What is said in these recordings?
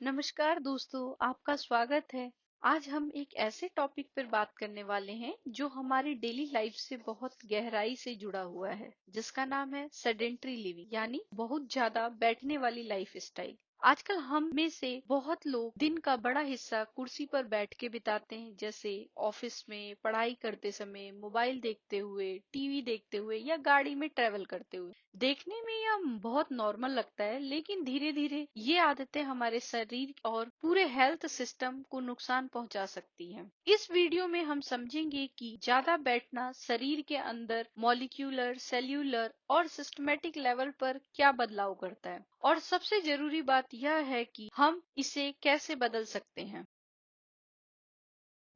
नमस्कार दोस्तों, आपका स्वागत है। आज हम एक ऐसे टॉपिक पर बात करने वाले हैं जो हमारी डेली लाइफ से बहुत गहराई से जुड़ा हुआ है, जिसका नाम है सेडेंट्री लिविंग, यानी बहुत ज्यादा बैठने वाली लाइफ स्टाइल। आजकल हम में से बहुत लोग दिन का बड़ा हिस्सा कुर्सी पर बैठ के बिताते हैं, जैसे ऑफिस में, पढ़ाई करते समय, मोबाइल देखते हुए, टीवी देखते हुए या गाड़ी में ट्रेवल करते हुए। देखने में यह बहुत नॉर्मल लगता है, लेकिन धीरे धीरे ये आदतें हमारे शरीर और पूरे हेल्थ सिस्टम को नुकसान पहुंचा सकती हैं। इस वीडियो में हम समझेंगे कि ज्यादा बैठना शरीर के अंदर मॉलिक्यूलर, सेल्यूलर और सिस्टमेटिक लेवल पर क्या बदलाव करता है, और सबसे जरूरी बात यह है कि हम इसे कैसे बदल सकते हैं।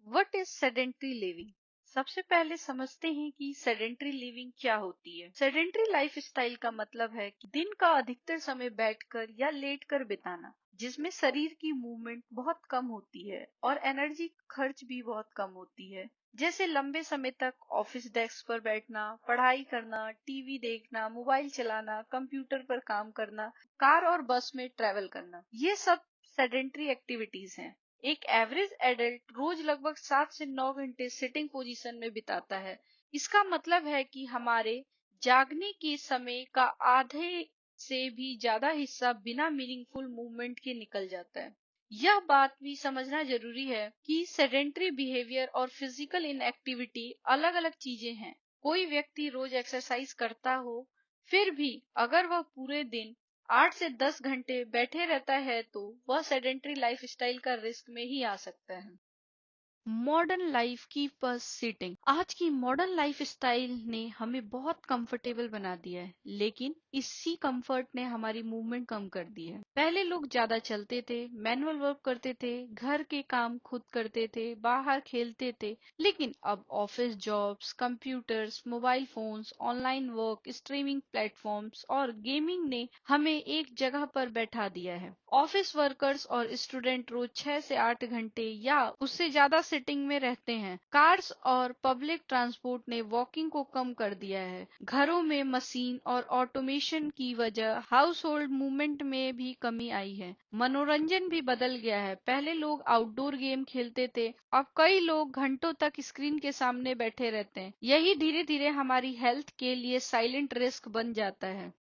What is sedentary living? सबसे पहले समझते हैं कि सेडेंट्री लिविंग क्या होती है। सेडेंट्री लाइफस्टाइल का मतलब है कि दिन का अधिकतर समय बैठकर या लेटकर बिताना, जिसमें शरीर की मूवमेंट बहुत कम होती है और एनर्जी खर्च भी बहुत कम होती है। जैसे लंबे समय तक ऑफिस डेस्क पर बैठना, पढ़ाई करना, टीवी देखना, मोबाइल चलाना, कंप्यूटर पर काम करना, कार और बस में ट्रेवल करना, ये सब सेडेंट्री एक्टिविटीज हैं। एक एवरेज एडल्ट रोज लगभग 7 से 9 घंटे सिटिंग पोजीशन में बिताता है। इसका मतलब है कि हमारे जागने के समय का आधे से भी ज्यादा हिस्सा बिना मीनिंगफुल मूवमेंट के निकल जाता है। यह बात भी समझना जरूरी है कि सेडेंट्री बिहेवियर और फिजिकल इनएक्टिविटी अलग अलग चीजें हैं। कोई व्यक्ति रोज एक्सरसाइज करता हो, फिर भी अगर वह पूरे दिन 8 से 10 घंटे बैठे रहता है तो वह सेडेंट्री लाइफस्टाइल का रिस्क में ही आ सकता है। मॉडर्न लाइफ की बस सीटिंग। आज की मॉडर्न लाइफ स्टाइल ने हमें बहुत कंफर्टेबल बना दिया है, लेकिन इसी कंफर्ट ने हमारी मूवमेंट कम कर दी है। पहले लोग ज्यादा चलते थे, मैनुअल वर्क करते थे, घर के काम खुद करते थे, बाहर खेलते थे। लेकिन अब office jobs, computers, mobile phones, online work, streaming platforms और गेमिंग ने हमें एक जगह पर बैठा दिया है। ऑफिस वर्कर्स और स्टूडेंट रोज 6 से 8 घंटे या उससे ज्यादा सिटिंग में रहते हैं। कार्स और पब्लिक ट्रांसपोर्ट ने वॉकिंग को कम कर दिया है। घरों में मशीन और ऑटोमेशन की वजह हाउस होल्ड मूवमेंट में भी कमी आई है। मनोरंजन भी बदल गया है। पहले लोग आउटडोर गेम खेलते थे, अब कई लोग घंटों तक स्क्रीन के सामने बैठे रहते हैं। यही धीरे धीरे हमारी हेल्थ के लिए साइलेंट रिस्क बन जाता है।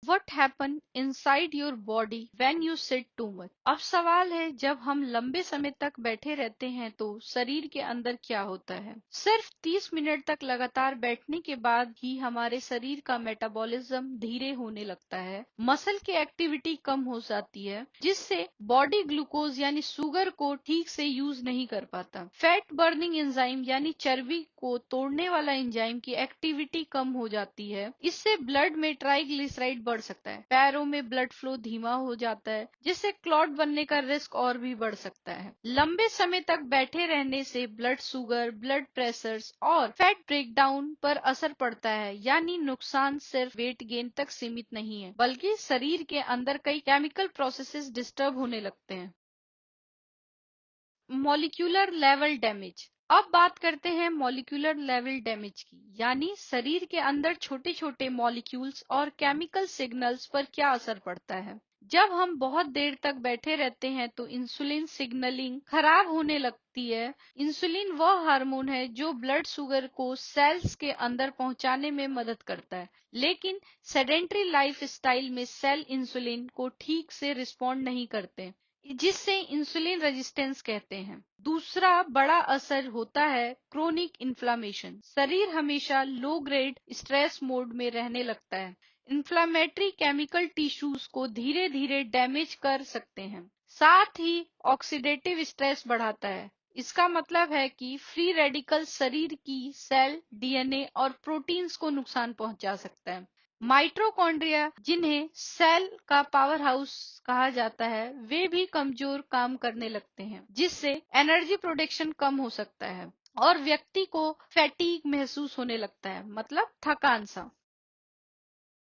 What happen inside your body when you sit too much? अब सवाल है, जब हम लंबे समय तक बैठे रहते हैं तो शरीर के अंदर क्या होता है। सिर्फ 30 मिनट तक लगातार बैठने के बाद ही हमारे शरीर का मेटाबॉलिज्म धीरे होने लगता है, मसल की एक्टिविटी कम हो जाती है, जिससे बॉडी ग्लूकोज यानी शुगर को ठीक से यूज नहीं कर पाता। फैट बर्निंग एंजाइम यानी चर्बी को तोड़ने वाला एंजाइम की एक्टिविटी कम हो जाती है। इससे ब्लड में ट्राइग्लिसराइड बढ़ सकता है, पैरों में ब्लड फ्लो धीमा हो जाता है, जिससे क्लॉट बनने का रिस्क और भी बढ़ सकता है। लंबे समय तक बैठे रहने से ब्लड शुगर, ब्लड प्रेशर्स और फैट ब्रेकडाउन पर असर पड़ता है, यानी नुकसान सिर्फ वेट गेन तक सीमित नहीं है, बल्कि शरीर के अंदर कई केमिकल प्रोसेसेस डिस्टर्ब होने लगते हैं। Molecular level damage. अब बात करते हैं मॉलिक्यूलर लेवल डैमेज की, यानी शरीर के अंदर छोटे छोटे मॉलिक्यूल्स और केमिकल सिग्नल्स पर क्या असर पड़ता है। जब हम बहुत देर तक बैठे रहते हैं तो इंसुलिन सिग्नलिंग खराब होने लगती है। इंसुलिन वह हार्मोन है जो ब्लड शुगर को सेल्स के अंदर पहुंचाने में मदद करता है, लेकिन सेडेंट्री लाइफ स्टाइल में सेल इंसुलिन को ठीक से रिस्पॉन्ड नहीं करते, जिससे इंसुलिन रेजिस्टेंस कहते हैं। दूसरा बड़ा असर होता है क्रोनिक इन्फ्लामेशन। शरीर हमेशा लो ग्रेड स्ट्रेस मोड में रहने लगता है। इन्फ्लामेटरी केमिकल टिश्यूज को धीरे धीरे डैमेज कर सकते हैं। साथ ही ऑक्सीडेटिव स्ट्रेस बढ़ाता है। इसका मतलब है कि फ्री रेडिकल शरीर की सेल, डीएनए और प्रोटीन्स को नुकसान पहुंचा सकता है। माइटोकॉन्ड्रिया, जिन्हें सेल का पावर हाउस कहा जाता है, वे भी कमजोर काम करने लगते हैं, जिससे एनर्जी प्रोडक्शन कम हो सकता है और व्यक्ति को फैटीग महसूस होने लगता है, मतलब थकान सा।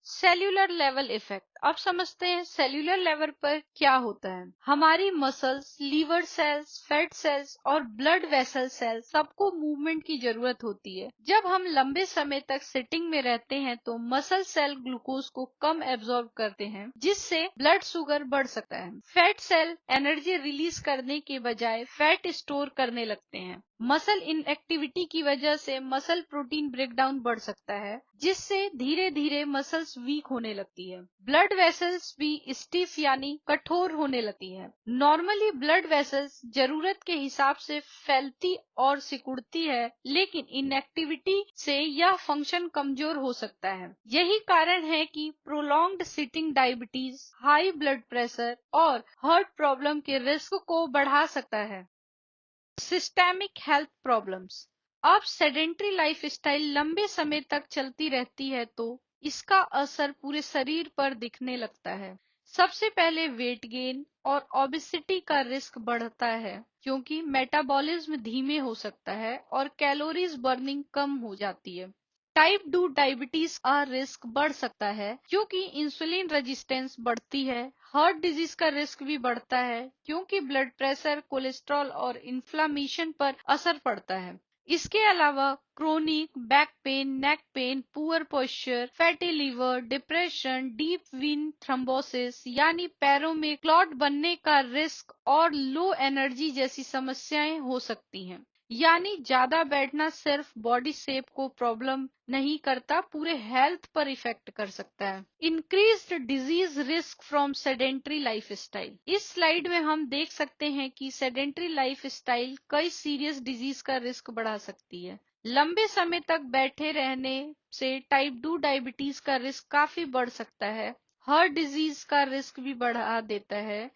Cellular level effect. अब समझते हैं सेल्यूलर लेवल पर क्या होता है। हमारी muscles, liver cells, fat cells और ब्लड वेसल सेल्स सबको मूवमेंट की जरूरत होती है। जब हम लंबे समय तक सिटिंग में रहते हैं तो मसल सेल ग्लूकोज को कम एब्जॉर्ब करते हैं, जिससे ब्लड शुगर बढ़ सकता है। फैट सेल एनर्जी रिलीज करने के बजाय फैट स्टोर करने लगते हैं। मसल इनएक्टिविटी की वजह से मसल प्रोटीन ब्रेकडाउन बढ़ सकता है, जिससे धीरे धीरे मसल्स वीक होने लगती है। ब्लड वेसल्स भी स्टिफ यानी कठोर होने लगती है। नॉर्मली ब्लड वेसल्स जरूरत के हिसाब से फैलती और सिकुड़ती है, लेकिन इनएक्टिविटी से यह फंक्शन कमजोर हो सकता है। यही कारण है कि prolonged sitting diabetes, high blood pressure और हार्ट प्रॉब्लम के रिस्क को बढ़ा सकता है। Systemic health problems. अब सेडेंट्री लाइफस्टाइल लंबे समय तक चलती रहती है तो इसका असर पूरे शरीर पर दिखने लगता है। सबसे पहले वेट गेन और ओबेसिटी का रिस्क बढ़ता है, क्योंकि मेटाबॉलिज्म धीमे हो सकता है और कैलोरीज बर्निंग कम हो जाती है। टाइप 2 डायबिटीज का रिस्क बढ़ सकता है, क्योंकि इंसुलिन रेजिस्टेंस बढ़ती है। हार्ट डिजीज का रिस्क भी बढ़ता है, क्योंकि ब्लड प्रेशर, कोलेस्ट्रॉल और इन्फ्लामेशन पर असर पड़ता है। इसके अलावा chronic back pain, neck pain, poor posture, fatty liver, depression, deep vein thrombosis यानी पैरों में क्लॉट बनने का रिस्क और लो एनर्जी जैसी समस्याएं हो सकती हैं। यानी ज्यादा बैठना सिर्फ बॉडी शेप को प्रॉब्लम नहीं करता, पूरे हेल्थ पर इफेक्ट कर सकता है। Increased disease risk from sedentary lifestyle. इस स्लाइड में हम देख सकते हैं कि सेडेंट्री लाइफस्टाइल कई सीरियस डिजीज का रिस्क बढ़ा सकती है। लंबे समय तक बैठे रहने से टाइप 2 डायबिटीज का रिस्क काफी बढ़ सकता है। हार्ट डिजीज का रिस्क भी बढ़ा देता है।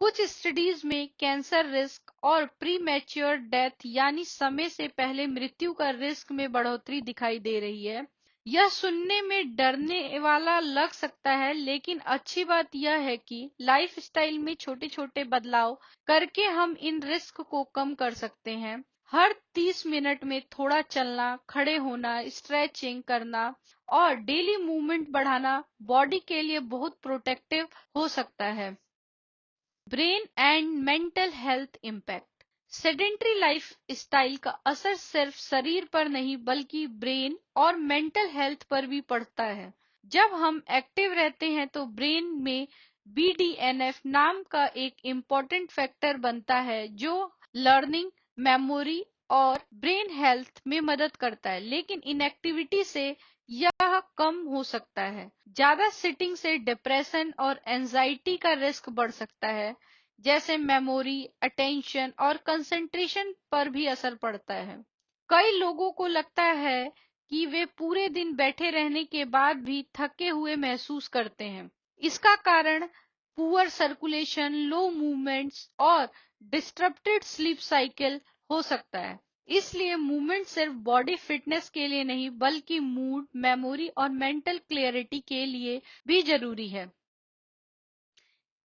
कुछ स्टडीज में कैंसर रिस्क और प्री मैच्योर डेथ यानी समय से पहले मृत्यु का रिस्क में बढ़ोतरी दिखाई दे रही है। यह सुनने में डरने वाला लग सकता है, लेकिन अच्छी बात यह है कि लाइफस्टाइल में छोटे छोटे बदलाव करके हम इन रिस्क को कम कर सकते हैं। हर 30 मिनट में थोड़ा चलना, खड़े होना, स्ट्रेचिंग करना और डेली मूवमेंट बढ़ाना बॉडी के लिए बहुत प्रोटेक्टिव हो सकता है। Brain and mental health impact. Sedentary life style का असर सिर्फ शरीर पर नहीं बल्कि ब्रेन और मेंटल हेल्थ पर भी पड़ता है। जब हम एक्टिव रहते हैं तो ब्रेन में BDNF नाम का एक इम्पोर्टेंट फैक्टर बनता है, जो लर्निंग, मेमोरी और ब्रेन हेल्थ में मदद करता है, लेकिन इनएक्टिविटी से यह कम हो सकता है। ज्यादा सिटिंग से डिप्रेशन और एंजाइटी का रिस्क बढ़ सकता है, जैसे मेमोरी, अटेंशन और कंसंट्रेशन पर भी असर पड़ता है। कई लोगों को लगता है कि वे पूरे दिन बैठे रहने के बाद भी थके हुए महसूस करते हैं। इसका कारण पुअर सर्कुलेशन, लो मूवमेंट्स और डिस्टरप्टेड स्लीप साइकिल हो सकता है। इसलिए मूवमेंट सिर्फ बॉडी फिटनेस के लिए नहीं बल्कि मूड, मेमोरी और मेंटल क्लियरिटी के लिए भी जरूरी है।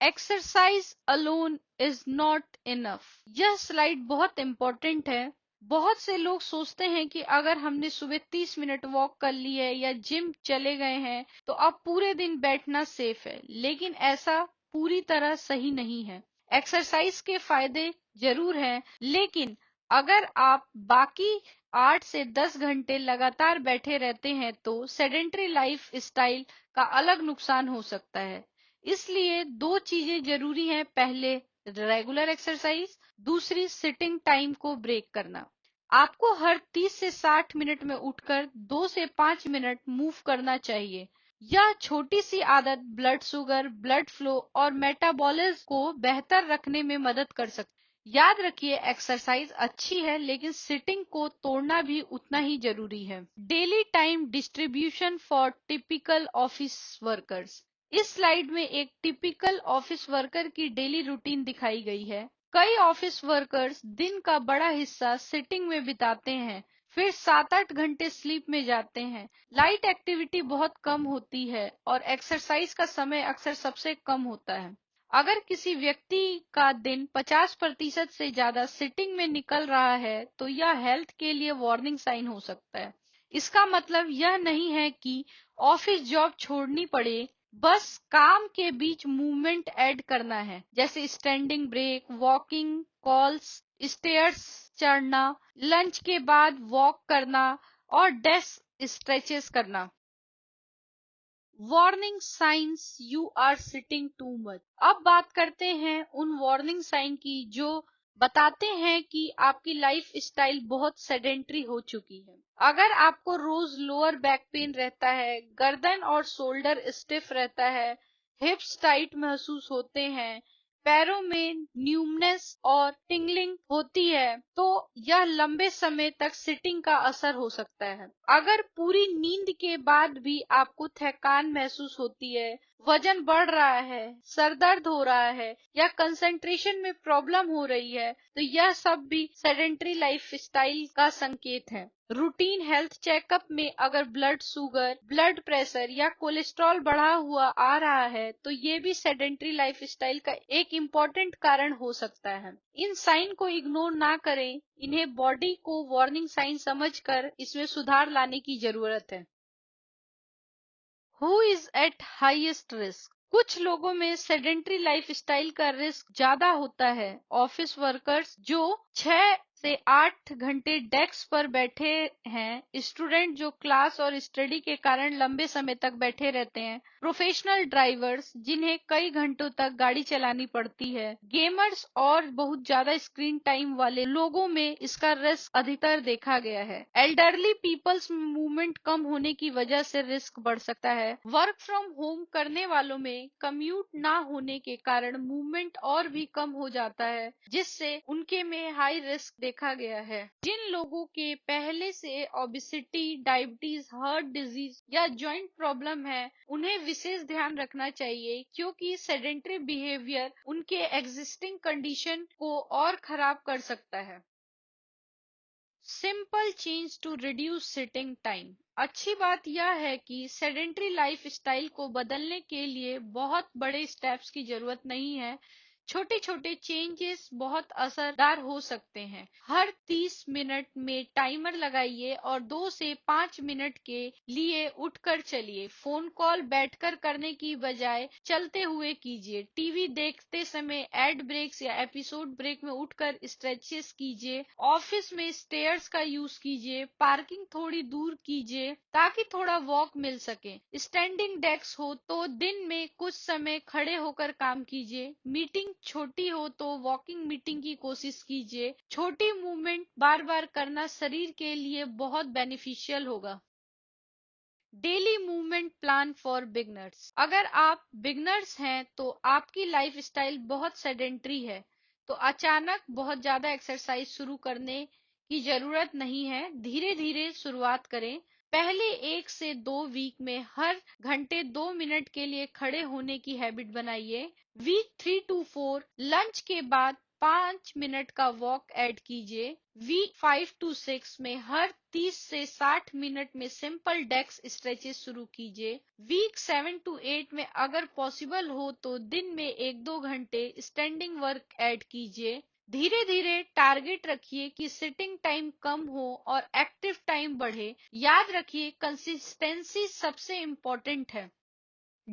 Exercise alone is not enough. यह स्लाइड बहुत इंपॉर्टेंट है। बहुत से लोग सोचते हैं कि अगर हमने सुबह 30 मिनट वॉक कर ली है या जिम चले गए हैं तो अब पूरे दिन बैठना सेफ है, लेकिन ऐसा पूरी तरह सही नहीं है। एक्सरसाइज के फायदे जरूर हैं, लेकिन अगर आप बाकी 8 से 10 घंटे लगातार बैठे रहते हैं तो सेडेंट्री लाइफ स्टाइल का अलग नुकसान हो सकता है। इसलिए दो चीजें जरूरी हैं। पहले रेगुलर एक्सरसाइज, दूसरी सिटिंग टाइम को ब्रेक करना। आपको हर 30 से 60 मिनट में उठकर 2 से 5 मिनट मूव करना चाहिए। यह छोटी सी आदत ब्लड शुगर, ब्लड फ्लो और मेटाबॉलिज्म को बेहतर रखने में मदद कर सकती है। याद रखिए, एक्सरसाइज अच्छी है, लेकिन सिटिंग को तोड़ना भी उतना ही जरूरी है। Daily time distribution for typical office workers. इस स्लाइड में एक टिपिकल ऑफिस वर्कर की डेली रूटीन दिखाई गई है। कई ऑफिस वर्कर्स दिन का बड़ा हिस्सा सिटिंग में बिताते हैं, फिर 7-8 घंटे स्लीप में जाते हैं। लाइट एक्टिविटी बहुत कम होती है और एक्सरसाइज का समय अक्सर सबसे कम होता है। अगर किसी व्यक्ति का दिन 50% से ज्यादा सिटिंग में निकल रहा है तो यह हेल्थ के लिए वार्निंग साइन हो सकता है। इसका मतलब यह नहीं है कि ऑफिस जॉब छोड़नी पड़े, बस काम के बीच मूवमेंट ऐड करना है, जैसे standing break, walking calls, stairs चढ़ना, लंच के बाद वॉक करना और डेस्क स्ट्रेचेस करना। Warning signs you are sitting too much. अब बात करते हैं उन वार्निंग साइन की जो बताते हैं कि आपकी लाइफ स्टाइल बहुत सेडेंट्री हो चुकी है। अगर आपको रोज लोअर बैक पेन रहता है, गर्दन और शोल्डर स्टिफ रहता है, हिप्स टाइट महसूस होते हैं, पैरों में न्यूमनेस और टिंगलिंग होती है, तो यह लंबे समय तक सिटिंग का असर हो सकता है। अगर पूरी नींद के बाद भी आपको थकान महसूस होती है, वजन बढ़ रहा है, सर दर्द हो रहा है या कंसंट्रेशन में प्रॉब्लम हो रही है, तो यह सब भी सेडेंट्री लाइफ स्टाइल का संकेत है। रूटीन हेल्थ चेकअप में अगर ब्लड शुगर, ब्लड प्रेशर या कोलेस्ट्रॉल बढ़ा हुआ आ रहा है, तो ये भी सेडेंट्री लाइफस्टाइल का एक इम्पोर्टेंट कारण हो सकता है। इन साइन को इग्नोर ना करें, इन्हें बॉडी को वार्निंग साइन समझकर इसमें सुधार लाने की जरूरत है। Who is eight highest risk? कुछ लोगों में सेडेंट्री लाइफस्टाइल का रिस्क ज्यादा होता है। ऑफिस वर्कर्स जो 6 से 8 घंटे डेस्क पर बैठे हैं, स्टूडेंट जो क्लास और स्टडी के कारण लंबे समय तक बैठे रहते हैं, प्रोफेशनल ड्राइवर्स जिन्हें कई घंटों तक गाड़ी चलानी पड़ती है, गेमर्स और बहुत ज्यादा स्क्रीन टाइम वाले लोगों में इसका रिस्क अधिकतर देखा गया है। एल्डरली पीपल्स में मूवमेंट कम होने की वजह से रिस्क बढ़ सकता है। वर्क फ्रॉम होम करने वालों में कम्यूट ना होने के कारण मूवमेंट और भी कम हो जाता है, जिससे उनके में हाई रिस्क देखा गया है। जिन लोगों के पहले से ओबेसिटी, डायबिटीज, हार्ट डिजीज या जॉइंट प्रॉब्लम है, उन्हें विशेष ध्यान रखना चाहिए, क्योंकि सेडेंट्री बिहेवियर उनके एग्जिस्टिंग कंडीशन को और खराब कर सकता है। Simple change to reduce sitting time. अच्छी बात यह है कि सेडेंट्री लाइफ स्टाइल को बदलने के लिए बहुत बड़े स्टेप्स की जरूरत नहीं है। छोटे छोटे चेंजेस बहुत असरदार हो सकते हैं। हर 30 मिनट में टाइमर लगाइए और 2 से 5 मिनट के लिए उठकर चलिए। फोन कॉल बैठकर करने की बजाय चलते हुए कीजिए। टीवी देखते समय एड ब्रेक्स या एपिसोड ब्रेक में उठकर स्ट्रेचेस कीजिए। ऑफिस में स्टेयर्स का यूज कीजिए। पार्किंग थोड़ी दूर कीजिए ताकि थोड़ा वॉक मिल सके। स्टैंडिंग डेस्क हो तो दिन में कुछ समय खड़े होकर काम कीजिए। मीटिंग छोटी हो तो वॉकिंग मीटिंग की कोशिश कीजिए। छोटी मूवमेंट बार बार करना शरीर के लिए बहुत बेनिफिशियल होगा। Daily movement plan for beginners. अगर आप बिगनर्स हैं तो आपकी लाइफस्टाइल बहुत सेडेंट्री है, तो अचानक बहुत ज्यादा एक्सरसाइज शुरू करने की जरूरत नहीं है। धीरे धीरे शुरुआत करें। पहले 1 से 2 वीक में हर घंटे 2 मिनट के लिए खड़े होने की हैबिट बनाइए। वीक 3 to 4 लंच के बाद 5 मिनट का वॉक ऐड कीजिए। वीक 5 to 6 में हर 30 से 60 मिनट में सिंपल डेस्क स्ट्रेचेस शुरू कीजिए। वीक 7 to 8 में अगर पॉसिबल हो तो दिन में 1-2 घंटे स्टैंडिंग वर्क ऐड कीजिए। धीरे धीरे टारगेट रखिए कि सिटिंग टाइम कम हो और एक्टिव टाइम बढ़े। याद रखिए, कंसिस्टेंसी सबसे इम्पोर्टेंट है।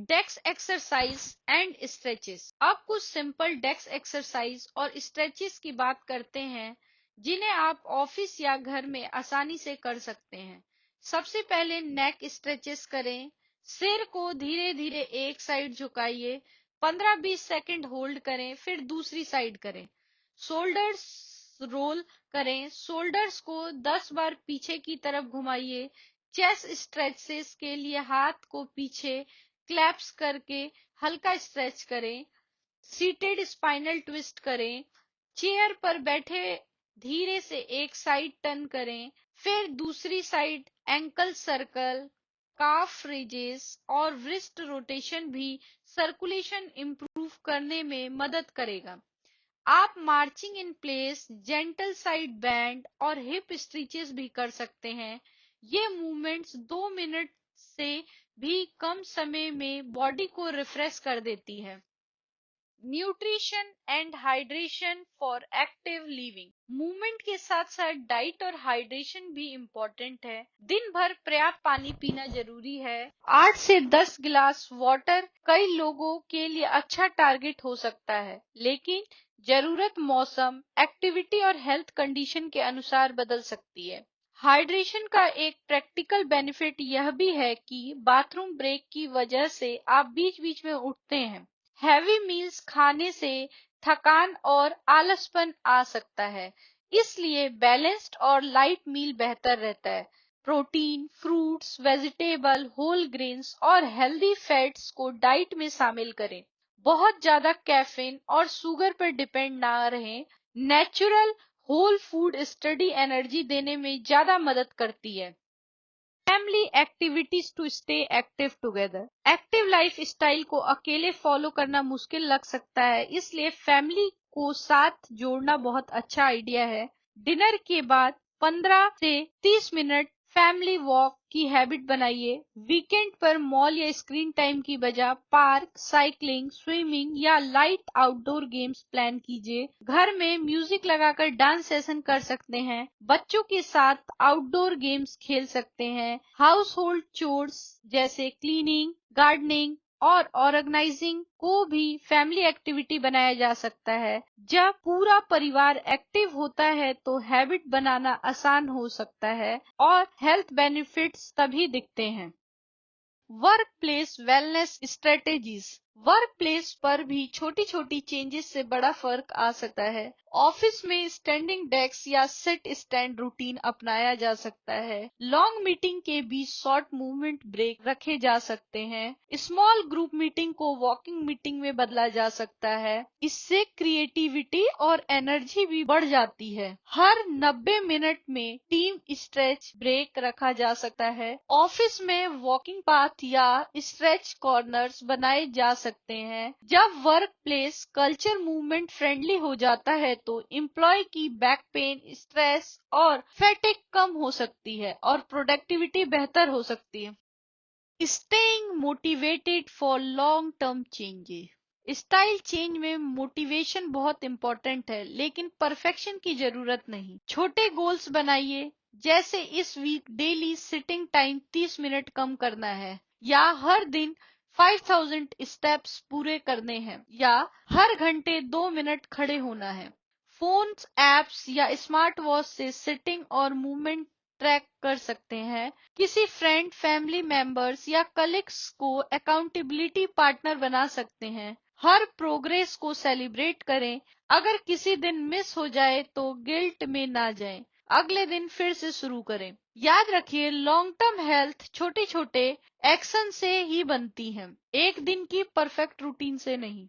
Desk exercise and stretches. अब कुछ सिंपल डेस्क एक्सरसाइज और स्ट्रेचेस की बात करते हैं, जिन्हें आप ऑफिस या घर में आसानी से कर सकते हैं। सबसे पहले नेक स्ट्रेचेस करें। सिर को धीरे धीरे एक साइड झुकाइए। 15-20 सेकंड होल्ड करें, फिर दूसरी साइड करें। शोल्डर्स रोल करें। शोल्डर्स को 10 बार पीछे की तरफ घुमाइए। चेस्ट स्ट्रेचेस के लिए हाथ को पीछे क्लैप्स करके हल्का स्ट्रेच करें। सीटेड स्पाइनल ट्विस्ट करें। चेयर पर बैठे धीरे से एक साइड टर्न करें, फिर दूसरी साइड। एंकल सर्कल, काफ रेजेस और रिस्ट रोटेशन भी सर्कुलेशन इंप्रूव करने में मदद करेगा। आप marching in place, gentle side band और हिप स्ट्रेचेस भी कर सकते हैं। ये मूवमेंट्स 2 मिनट से भी कम समय में बॉडी को रिफ्रेश कर देती है। Nutrition and hydration for active living. Movement के साथ साथ डाइट और हाइड्रेशन भी इम्पोर्टेंट है। दिन भर पर्याप्त पानी पीना जरूरी है। 8 से 10 गिलास वाटर कई लोगों के लिए अच्छा टारगेट हो सकता है, लेकिन जरूरत मौसम, एक्टिविटी और हेल्थ कंडीशन के अनुसार बदल सकती है। हाइड्रेशन का एक प्रैक्टिकल बेनिफिट यह भी है कि बाथरूम ब्रेक की वजह से आप बीच बीच में उठते हैं। हैवी मील्स खाने से थकान और आलसपन आ सकता है, इसलिए बैलेंस्ड और लाइट मील बेहतर रहता है। Protein, fruits, vegetable, whole grains और हेल्दी फैट्स को डाइट में शामिल करें। बहुत ज्यादा कैफीन और शुगर पर डिपेंड ना रहें। Natural whole food study energy देने में ज्यादा मदद करती है। Family activities to stay active together. Active lifestyle को अकेले फॉलो करना मुश्किल लग सकता है, इसलिए फैमिली को साथ जोड़ना बहुत अच्छा आइडिया है। डिनर के बाद 15 से 30 मिनट फैमिली वॉक की हैबिट बनाइए। वीकेंड पर मॉल या स्क्रीन टाइम की बजाय पार्क, साइकिलिंग, स्विमिंग या लाइट आउटडोर गेम्स प्लान कीजिए। घर में म्यूजिक लगाकर डांस सेशन कर सकते हैं। बच्चों के साथ आउटडोर गेम्स खेल सकते हैं। हाउस होल्ड चोर्स जैसे क्लीनिंग, गार्डनिंग और ऑर्गेनाइजिंग को भी फैमिली एक्टिविटी बनाया जा सकता है। जब पूरा परिवार एक्टिव होता है तो हैबिट बनाना आसान हो सकता है और हेल्थ बेनिफिट्स तभी दिखते हैं। Work place wellness strategies. Work place पर भी छोटी छोटी चेंजेस से बड़ा फर्क आ सकता है। ऑफिस में स्टैंडिंग डेस्क या सिट स्टैंड रूटीन अपनाया जा सकता है। लॉन्ग मीटिंग के बीच शॉर्ट मूवमेंट ब्रेक रखे जा सकते हैं। स्मॉल ग्रुप मीटिंग को वॉकिंग मीटिंग में बदला जा सकता है। इससे क्रिएटिविटी और एनर्जी भी बढ़ जाती है। हर 90 मिनट में टीम स्ट्रेच ब्रेक रखा जा सकता है। ऑफिस में वॉकिंग पाथ या स्ट्रेच कॉर्नर्स बनाए जा सकते हैं। जब work place culture movement friendly हो जाता है तो एम्प्लॉय की बैक पेन, स्ट्रेस और फैटिग कम हो सकती है और प्रोडक्टिविटी बेहतर हो सकती है। Staying motivated for long term changes. Style change में मोटिवेशन बहुत इंपॉर्टेंट है, लेकिन परफेक्शन की जरूरत नहीं। छोटे गोल्स बनाइए, जैसे इस week daily sitting time 30 minute कम करना है, या हर दिन 5000 स्टेप्स पूरे करने हैं, या हर घंटे 2 मिनट खड़े होना है। फोन्स, एप्स या स्मार्ट वॉच से सिटिंग और मूवमेंट ट्रैक कर सकते हैं। किसी फ्रेंड, फैमिली मेंबर्स या कलीग्स को अकाउंटेबिलिटी पार्टनर बना सकते हैं। हर प्रोग्रेस को सेलिब्रेट करें। अगर किसी दिन मिस हो जाए तो गिल्ट में ना जाएं। अगले दिन फिर से शुरू करें। याद रखिए, लॉन्ग टर्म हेल्थ छोटे छोटे एक्शन से ही बनती है, एक दिन की परफेक्ट रूटीन से नहीं।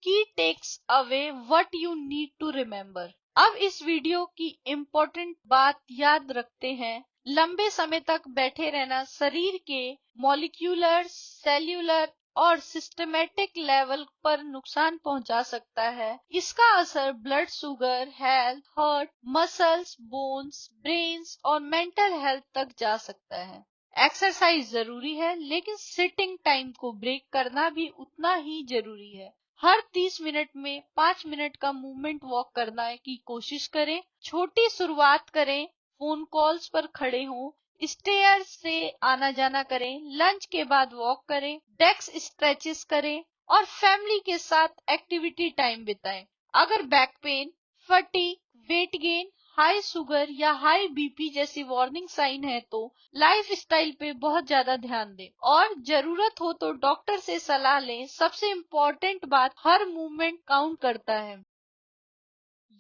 Key takeaways what you need to remember. अब इस वीडियो की इम्पोर्टेंट बात याद रखते हैं। लंबे समय तक बैठे रहना शरीर के मॉलिक्यूलर, सेल्यूलर और सिस्टमेटिक लेवल पर नुकसान पहुंचा सकता है। इसका असर blood sugar, health, heart, muscles, bones, brains और मेंटल हेल्थ तक जा सकता है। एक्सरसाइज जरूरी है, लेकिन सिटिंग टाइम को ब्रेक करना भी उतना ही जरूरी है। हर 30 मिनट में 5 मिनट का मूवमेंट वॉक करने की कोशिश करें। छोटी शुरुआत करें। फोन कॉल्स पर खड़े हों, स्टेयर से आना जाना करें, लंच के बाद वॉक करें, डेस्क स्ट्रेचेस करें और फैमिली के साथ एक्टिविटी टाइम बिताएं। अगर back pain, fatigue, weight gain, high sugar या हाई बीपी जैसी वार्निंग साइन है तो लाइफस्टाइल पे बहुत ज्यादा ध्यान दें और जरूरत हो तो डॉक्टर से सलाह लें। सबसे इम्पोर्टेंट बात, हर मूवमेंट काउंट करता है।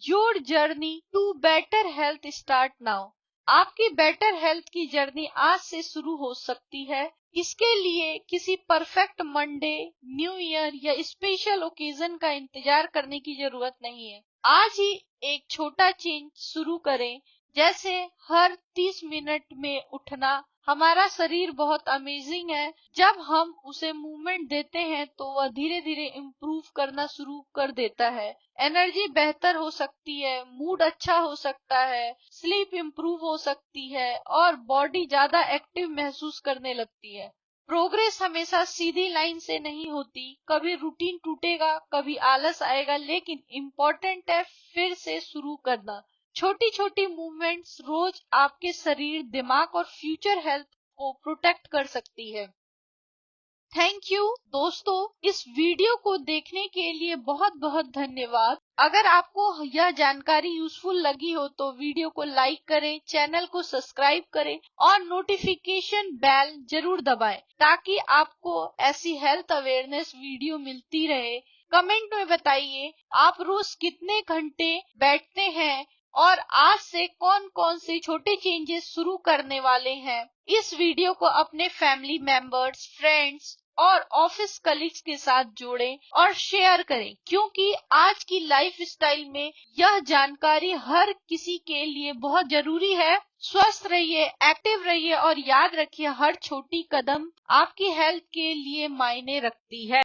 Your journey to better health start now. आपकी बेटर हेल्थ की जर्नी आज से शुरू हो सकती है। इसके लिए किसी परफेक्ट मंडे, न्यू ईयर या स्पेशल ओकेजन का इंतजार करने की जरूरत नहीं है। आज ही एक छोटा चेंज शुरू करें, जैसे हर 30 मिनट में उठना। हमारा शरीर बहुत अमेजिंग है। जब हम उसे मूवमेंट देते हैं तो वह धीरे धीरे इम्प्रूव करना शुरू कर देता है। एनर्जी बेहतर हो सकती है, मूड अच्छा हो सकता है, स्लीप इम्प्रूव हो सकती है और बॉडी ज्यादा एक्टिव महसूस करने लगती है। प्रोग्रेस हमेशा सीधी लाइन से नहीं होती, कभी रूटीन टूटेगा, कभी आलस आएगा, लेकिन इम्पोर्टेंट है फिर से शुरू करना। छोटी छोटी मूवमेंट्स रोज आपके शरीर, दिमाग और फ्यूचर हेल्थ को प्रोटेक्ट कर सकती है। थैंक यू दोस्तों, इस वीडियो को देखने के लिए बहुत बहुत धन्यवाद। अगर आपको यह जानकारी यूजफुल लगी हो तो वीडियो को लाइक करें, चैनल को सब्सक्राइब करें और नोटिफिकेशन बेल जरूर दबाएं ताकि आपको ऐसी हेल्थ अवेयरनेस वीडियो मिलती रहे। कमेंट में बताइए आप रोज कितने घंटे बैठते हैं और आज से कौन कौन से छोटे चेंजेस शुरू करने वाले हैं। इस वीडियो को अपने फैमिली मेंबर्स, फ्रेंड्स और ऑफिस कलीग्स के साथ जोड़ें और शेयर करें, क्योंकि आज की लाइफस्टाइल में यह जानकारी हर किसी के लिए बहुत जरूरी है। स्वस्थ रहिए, एक्टिव रहिए और याद रखिए हर छोटी कदम आपकी हेल्थ के लिए मायने रखती है।